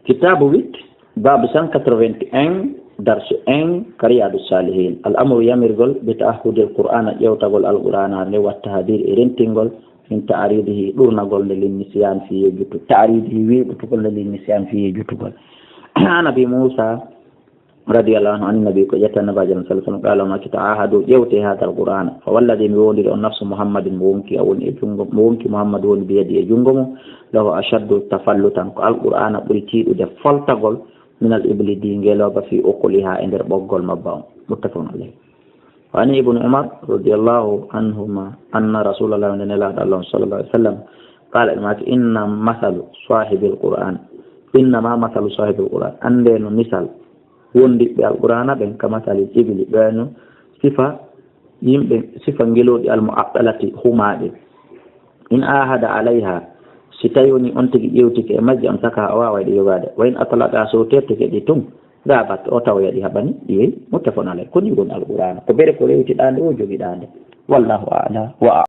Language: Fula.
kitabu 8 babu 181 darsu 1 kariyadu salihin al-amru yamirgol bi ta'ahhud al-qur'ana yawtagol al-qur'ana ne wa tahdir irentingol min ta'ridihi durnagol lin nisyan fi yutu ta'ridihi wi butugol lin nisyan fi yutugol nabi Musa radiyallahu anhu nabi ko yata nabi sallallahu alaihi wasallam qala ma ta'ahadu yawti hadha al-qur'ana fa walladhi yawli an-nafs muhammadin wonki awon e jungo wonki muhammad woni bi yadi e jungo mo lahu ashaddu tafallutan ko al-qur'ana buri tiidude foltagol min al-ibli di ngeloba fi uquliha e nder boggol mabba muttafaqun alayh wa ani ibn umar radiyallahu anhuma anna rasulullah sallallahu alaihi wasallam qala ma inna masalu sahibil qur'an inna ma masalu sahibil qur'an ande no misal wondi be al-qur'ana ben kama tali ibli beno sifa yimbe sifa ngelodi al-mu'aqqalati humade in ahada alaiha si tayoni on tigi ƴewtike e majji on saka o wawa ɗi yogade wayin atalaka so tertike ɗi tum gabat o taw yaɗi haɓani ɗiwey muttafaqun alayh koni gon al-qur'ana ko ɓere ko rewtiɗa nde o jogiɗa nde wallahu a'lam wa